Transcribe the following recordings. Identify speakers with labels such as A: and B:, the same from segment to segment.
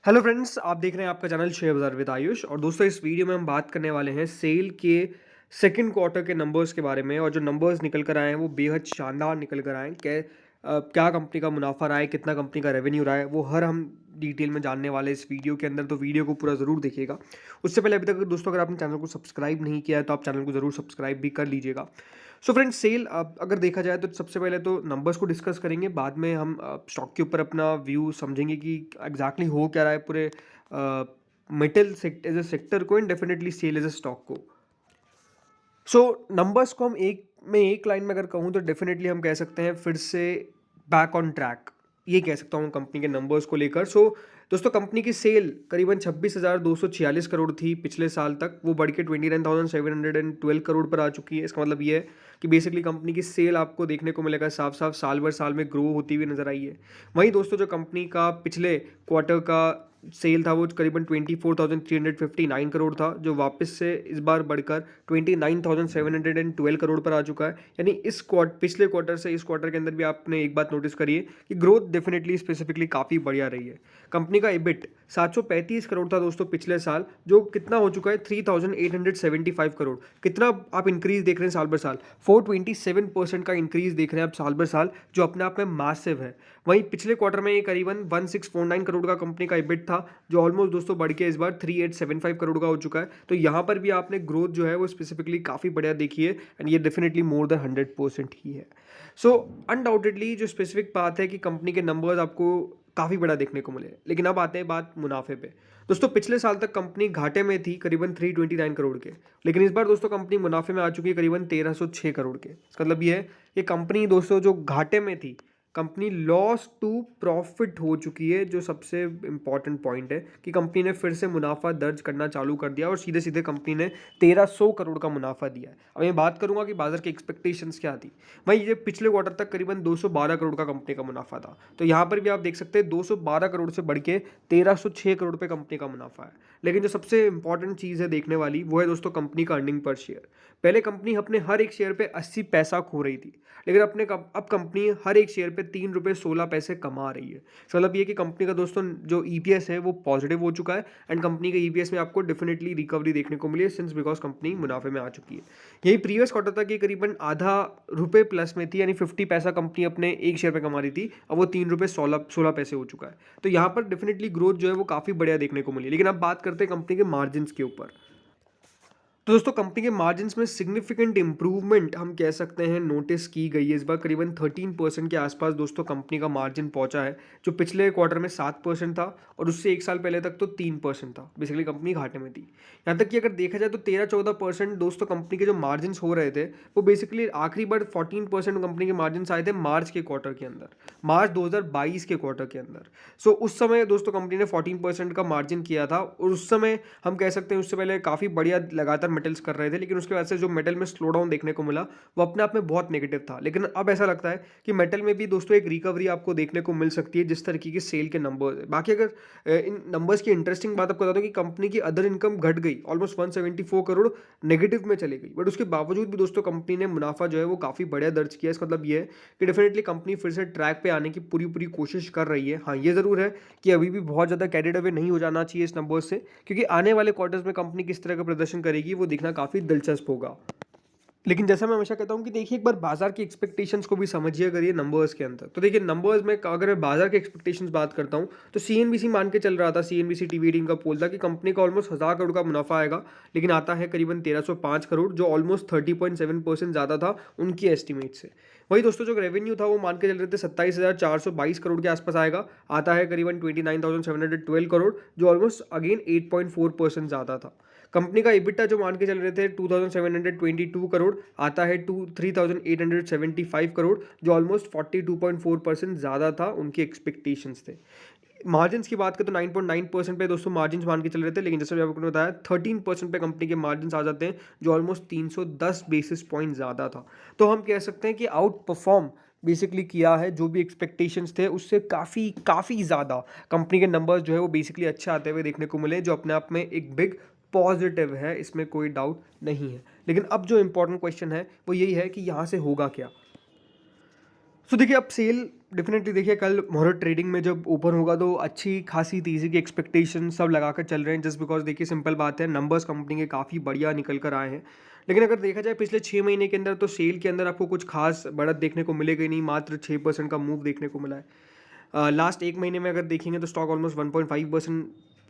A: Hello friends, आप देख रहे हैं आपका चैनल शेयर बाजार विद आयुष। और दोस्तों, इस वीडियो में हम बात करने वाले हैं सेल के सेकंड क्वार्टर के नंबर्स के बारे में। और जो नंबर्स निकल कर आए हैं वो बेहद शानदार निकल कर आए हैं। क्या कंपनी का मुनाफा रहा है, कितना कंपनी का रेवेन्यू रहा है, वो हर हम डिटेल में जानने वाले हैं इस वीडियो के अंदर। तो वीडियो को पूरा ज़रूर देखिएगा। उससे पहले अभी तक दोस्तों, अगर आपने चैनल को सब्सक्राइब नहीं किया है तो आप चैनल को ज़रूर सब्सक्राइब भी कर लीजिएगा। सो फ्रेंड्स, सेल अगर देखा जाए तो सबसे पहले तो नंबर्स को डिस्कस करेंगे, बाद में हम स्टॉक के ऊपर अपना व्यू समझेंगे कि एग्जैक्टली हो क्या रहा है पूरे मेटल एज ए सेक्टर को, and definitely SAIL as a stock को। सो नंबर्स को हम एक लाइन में अगर कहूँ तो डेफिनेटली हम कह सकते हैं फिर से बैक ऑन ट्रैक, ये कह सकता हूँ कंपनी के नंबर्स को लेकर। सो दोस्तों, कंपनी की सेल करीबन 26,246 करोड़ थी पिछले साल तक, वो बढ़ के 29,712 करोड़ पर आ चुकी है। इसका मतलब ये है कि बेसिकली कंपनी की सेल आपको देखने को मिलेगा साफ साफ साल भर साल में ग्रो होती हुई नजर आई है। वहीं दोस्तों, जो कंपनी का पिछले क्वार्टर का सेल था वो करीबन 24,359 करोड़ था, जो वापस से इस बार बढ़कर 29,712 करोड़ पर आ चुका है। यानी पिछले क्वार्टर से इस क्वार्टर के अंदर भी आपने एक बात नोटिस करी है कि ग्रोथ डेफिनेटली स्पेसिफिकली काफ़ी बढ़िया रही है। कंपनी का इबिट 735 करोड़ था दोस्तों पिछले साल, जो कितना हो चुका है 3,875 करोड़। कितना आप इंक्रीज देख रहे हैं साल भर साल, 427% का इंक्रीज देख रहे हैं आप साल भर साल, जो अपने आप में मासिव है। वहीं पिछले क्वार्टर में ये करीबन 1649 करोड़ का कंपनी का इबिट था, जो ऑलमोस्ट दोस्तों बढ़ के इस बार 3875 करोड़ का हो चुका है। तो यहाँ पर भी आपने ग्रोथ जो है वो स्पेसिफिकली काफ़ी बढ़िया देखी है, एंड ये डेफिनेटली मोर देन 100% ही है। सो अनडाउटेडली जो स्पेसिफिक बात है कि कंपनी के नंबर्स आपको काफ़ी बड़ा देखने को मिले। लेकिन अब आते हैं बात मुनाफे पे। दोस्तों, पिछले साल तक कंपनी घाटे में थी करीबन 329 करोड़ के, लेकिन इस बार दोस्तों कंपनी मुनाफे में आ चुकी है करीबन 1306 करोड़ के। इसका मतलब ये है कि कंपनी दोस्तों जो घाटे में थी, कंपनी लॉस टू प्रॉफिट हो चुकी है। जो सबसे इंपॉर्टेंट पॉइंट है कि कंपनी ने फिर से मुनाफा दर्ज करना चालू कर दिया और सीधे सीधे कंपनी ने 1300 करोड़ का मुनाफा दिया है। अब मैं बात करूंगा कि बाजार की एक्सपेक्टेशंस क्या थी। वहीं ये पिछले क्वार्टर तक करीबन 212 करोड़ का कंपनी का मुनाफा था, तो यहाँ पर भी आप देख सकते हैं 212 करोड़ से बढ़ के 1306 करोड़ पे कंपनी का मुनाफा है। लेकिन जो सबसे इंपॉर्टेंट चीज़ है देखने वाली, वो है दोस्तों कंपनी का अर्निंग पर शेयर। पहले कंपनी अपने हर एक शेयर पे 80 पैसा खो रही थी, लेकिन अब कंपनी हर एक शेयर पे 3 रुपये 16 पैसे कमा रही है। इसका मतलब ये कि कंपनी का दोस्तों जो ईपीएस है वो पॉजिटिव हो चुका है, एंड कंपनी के ईपीएस में आपको डेफिनेटली रिकवरी देखने को मिली है, सिंस बिकॉज कंपनी मुनाफे में आ चुकी है। यही प्रीवियस क्वार्टर तक ये करीबन आधा रुपये प्लस में थी, यानी 50 पैसा कंपनी अपने एक शेयर पे कमा रही थी, अब वो 3 रुपये 16 पैसे हो चुका है। तो यहाँ पर डेफिनेटली ग्रोथ जो है वो काफ़ी बढ़िया देखने को मिली। लेकिन अब बात करते हैं कंपनी के मार्जिन के ऊपर। तो दोस्तों, कंपनी के मार्जिन्स में सिग्निफिकेंट इंप्रूवमेंट हम कह सकते हैं नोटिस की गई है। इस बार करीबन 13% के आसपास दोस्तों कंपनी का मार्जिन पहुंचा है, जो पिछले क्वार्टर में 7% था और उससे एक साल पहले तक तो 3% था। बेसिकली कंपनी घाटे में थी। यहाँ तक कि अगर देखा जाए तो 13-14% दोस्तों कंपनी के जो मार्जिन हो रहे थे वो बेसिकली आखिरी बार 14% कंपनी के मार्जिन आए थे मार्च के क्वार्टर के अंदर, मार्च 2022 के क्वार्टर के अंदर। सो उस समय दोस्तों कंपनी ने 14% का मार्जिन किया था, और उस समय हम कह सकते हैं उससे पहले काफ़ी बढ़िया लगातार मेटल्स कर रहे थे। लेकिन उसके बाद से जो मेटल में स्लो डाउन देखने को मिला वो अपने आप में बहुत नेगेटिव था। लेकिन अब ऐसा लगता है कि मेटल में भी दोस्तों एक रिकवरी आपको देखने को मिल सकती है, जिस तरीके के सेल के नंबर है। बाकी अगर इन नंबर्स की इंटरेस्टिंग बात आपको बता दूं कि कंपनी की अदर इनकम घट गई, ऑलमोस्ट 174 करोड़ नेगेटिव में चली गई, बट उसके बावजूद भी दोस्तों कंपनी ने मुनाफा जो है वो काफ़ी बढ़िया दर्ज किया। इसका मतलब ये है कि डेफिनेटली कंपनी फिर से ट्रैक पे आने की पूरी पूरी कोशिश कर रही है। हाँ, ये ज़रूर है कि अभी भी बहुत ज़्यादा कैरिड अवे नहीं हो जाना चाहिए इस नंबर से, क्योंकि आने वाले क्वार्टर्स में कंपनी किस तरह का प्रदर्शन करेगी वो देखना काफ़ी दिलचस्प होगा। लेकिन जैसा मैं हमेशा कहता हूँ कि देखिए, एक बार बाजार की एक्सपेक्टेशंस को भी समझिए अगर ये नंबर्स के अंदर। तो देखिए, नंबर्स में अगर मैं बाजार के एक्सपेक्टेशंस बात करता हूँ तो सीएनबीसी मान के चल रहा था, सीएनबीसी टीवी एटीन का पोल था कि कंपनी का ऑलमोस्ट 1000 करोड़ का मुनाफा आएगा, लेकिन आता है करीबन 1305 करोड़, जो ऑलमोस्ट 30.7% ज़्यादा था उनकी एस्टिमेट से। वही दोस्तों, जो रेवेन्यू था वो मान के चल रहे थे 27,422 करोड़ के आसपास आएगा, आता है करीबन 29,712 करोड़, जो ऑलमोस्ट अगेन 8.4% ज़्यादा था। कंपनी का इबिटा जो मान के चल रहे थे 2722 करोड़, आता है 3875 करोड़, जो ऑलमोस्ट 42.4% ज़्यादा था उनके एक्सपेक्टेशंस थे। मार्जिन्स की बात करें तो 9.9% पे दोस्तों मार्जिन्स मान के चल रहे थे, लेकिन जैसे आपको बताया 13% पे कंपनी के मार्जिन्स आ जाते हैं, जो ऑलमोस्ट 310 बेसिस पॉइंट ज़्यादा था। तो हम कह सकते हैं कि आउट परफॉर्म बेसिकली किया है, जो भी एक्सपेक्टेशंस थे उससे काफ़ी काफ़ी ज़्यादा कंपनी के नंबर्स जो है वो बेसिकली अच्छे आते हुए देखने को मिले, जो अपने आप में एक बिग पॉजिटिव है, इसमें कोई डाउट नहीं है। लेकिन अब जो इंपॉर्टेंट क्वेश्चन है वो यही है कि यहाँ से होगा क्या। सो देखिए अब सेल डेफिनेटली देखिए कल मोहर ट्रेडिंग में जब ओपन होगा तो अच्छी खासी तेज़ी की एक्सपेक्टेशन सब लगाकर चल रहे हैं, जस्ट बिकॉज देखिए सिंपल बात है, नंबर्स कंपनी के काफ़ी बढ़िया निकल कर आए हैं। लेकिन अगर देखा जाए पिछले 6 महीने के अंदर तो सेल के अंदर आपको कुछ खास बढ़त देखने को मिलेगी नहीं, मात्र 6% का मूव देखने को मिला है। लास्ट 1 महीने में अगर देखेंगे तो स्टॉक ऑलमोस्ट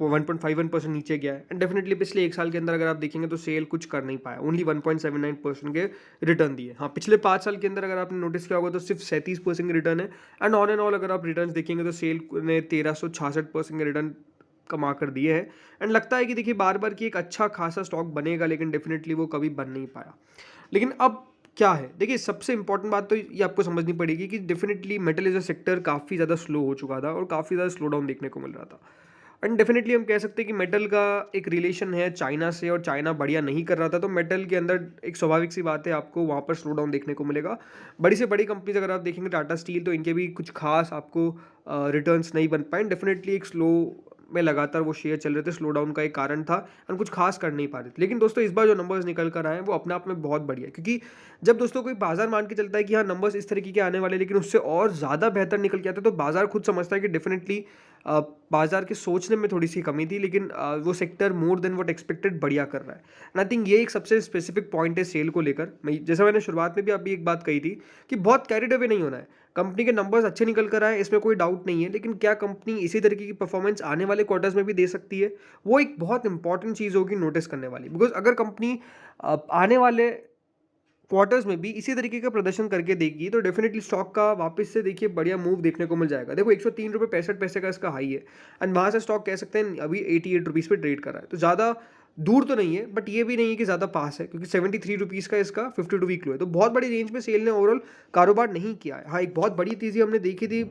A: 1.51% नीचे गया है। एंड डेफिनेटली पिछले 1 साल के अंदर अगर आप देखेंगे तो सेल कुछ कर नहीं पाया, ओनली 1.79% के रिटर्न दिए। हाँ, पिछले 5 साल के अंदर अगर आपने नोटिस किया होगा तो सिर्फ 37% के रिटर्न है। एंड ऑन एंड ऑल अगर आप रिटर्न देखेंगे तो सेल ने 1366% के रिटर्न कमा कर दिए हैं। एंड लगता है कि देखिए बार बार की एक अच्छा खासा स्टॉक बनेगा, लेकिन डेफिनेटली वो कभी बन नहीं पाया। लेकिन अब क्या है, देखिए सबसे इंपॉर्टेंट बात तो ये आपको समझनी पड़ेगी कि definitely metal as a sector काफ़ी ज़्यादा स्लो हो चुका था और काफ़ी ज़्यादा स्लो डाउन देखने को मिल रहा था। एंड डेफिनेटली हम कह सकते हैं कि मेटल का एक रिलेशन है चाइना से, और चाइना बढ़िया नहीं कर रहा था, तो मेटल के अंदर एक स्वाभाविक सी बात है आपको वहाँ पर स्लो डाउन देखने को मिलेगा। बड़ी से बड़ी कंपनीज अगर आप देखेंगे टाटा स्टील, तो इनके भी कुछ खास आपको रिटर्न्स नहीं बन पाए। डेफिनेटली एक स्लो में लगातार वो शेयर चल रहे थे, स्लो डाउन का एक कारण था, और कुछ खास कर नहीं पा रहे थे। लेकिन दोस्तों इस बार जो नंबर्स निकल कर आए हैं वो अपने आप में बहुत बढ़िया है, क्योंकि जब दोस्तों कोई बाजार मान के चलता है कि हाँ नंबर्स इस तरीके के आने वाले, लेकिन उससे और ज़्यादा बेहतर निकल के आते हैं, तो बाजार खुद समझता है कि डेफिनेटली बाजार के सोचने में थोड़ी सी कमी थी, लेकिन वो sector more than what expected बढ़िया कर रहा है। एंड आई थिंक ये एक सबसे स्पेसिफिक पॉइंट है सेल को लेकर। मैं जैसे मैंने शुरुआत में भी अभी एक बात कही थी कि बहुत कैरिड अवे नहीं होना है। कंपनी के नंबर्स अच्छे निकल कर आए, इसमें कोई डाउट नहीं है, लेकिन क्या कंपनी इसी तरीके की परफॉर्मेंस आने वाले क्वार्टर्स में भी दे सकती है, वो एक बहुत इंपॉर्टेंट चीज़ होगी नोटिस करने वाली। बिकॉज अगर कंपनी आने वाले क्वार्टर्स में भी इसी तरीके का प्रदर्शन करके देगी तो डेफिनेटली स्टॉक का वापस से देखिए बढ़िया मूव देखने को मिल जाएगा। देखो 103 रुपये 65 पैसे का इसका हाई है, एंड वहाँ से स्टॉक कह सकते हैं अभी 88 रुपीज़ पे ट्रेड कर रहा है, तो ज़्यादा दूर तो नहीं है, बट ये भी नहीं है कि ज़्यादा पास है, क्योंकि 73 रुपीज़ का इसका 52 वीक लो है, तो बहुत बड़ी रेंज में सेल ने ओवरऑल कारोबार नहीं किया है। हाँ, एक बहुत बड़ी तेज़ी हमने देखी थी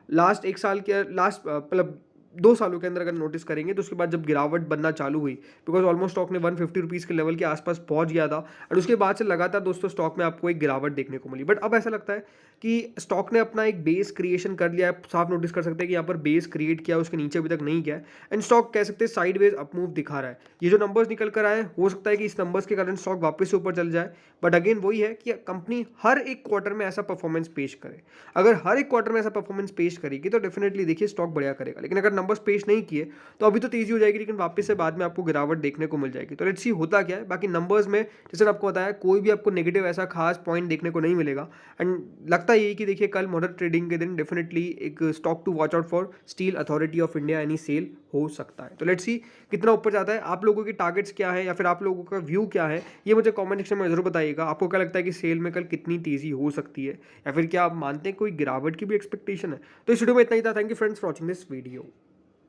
A: लास्ट 1 साल के लास्ट मतलब 2 सालों के अंदर अगर नोटिस करेंगे, तो उसके बाद जब गिरावट बनना चालू हुई, बिकॉज ऑलमोस्ट स्टॉक ने 150 रुपीज़ के लेवल के आसपास पहुंच गया था, और उसके बाद से लगातार दोस्तों स्टॉक में आपको एक गिरावट देखने को मिली। बट अब ऐसा लगता है कि स्टॉक ने अपना एक बेस क्रिएशन कर लिया है। साफ नोटिस कर सकते हैं कि यहाँ पर बेस क्रिएट किया, उसके नीचे अभी तक नहीं गया है, एंड स्टॉक कह सकते हैं साइडवेज अप मूव दिखा रहा है। ये जो नंबर्स निकल कर आए, हो सकता है कि इस नंबर्स के कारण स्टॉक वापस से ऊपर चल जाए, बट अगेन वही है कि कंपनी हर एक क्वार्टर में ऐसा परफॉर्मेंस पेश करे। अगर हर एक क्वार्टर में ऐसा परफॉर्मेंस पेश करेगी तो डेफिनेटली देखिए स्टॉक बढ़िया करेगा, लेकिन अगर नंबर्स पेश नहीं किए तो अभी तो तेजी हो जाएगी, लेकिन वापस से बाद में आपको गिरावट देखने को मिल जाएगी। तो लेट्स सी होता क्या है। बाकी नंबर्स में जैसे आपको बताया, कोई भी आपको नेगेटिव ऐसा खास पॉइंट देखने को नहीं मिलेगा। एंड लगता है यही कि देखिए कल मॉडल ट्रेडिंग के दिन डेफिनेटली एक stock to watch out for Steel Authority of India यानी सेल हो सकता है। तो लेट्स सी कितना ऊपर जाता है। आप लोगों की टारगेट्स क्या है, या फिर आप लोगों का व्यू क्या है, ये मुझे कमेंट सेक्शन में जरूर बताइएगा। आपको क्या लगता है कि सेल में कल कितनी तेजी हो सकती है, या फिर क्या आप मानते हैं कोई गिरावट की भी एक्सपेक्टेशन है। तो इस वीडियो में इतना ही था। Thank you friends for watching this video.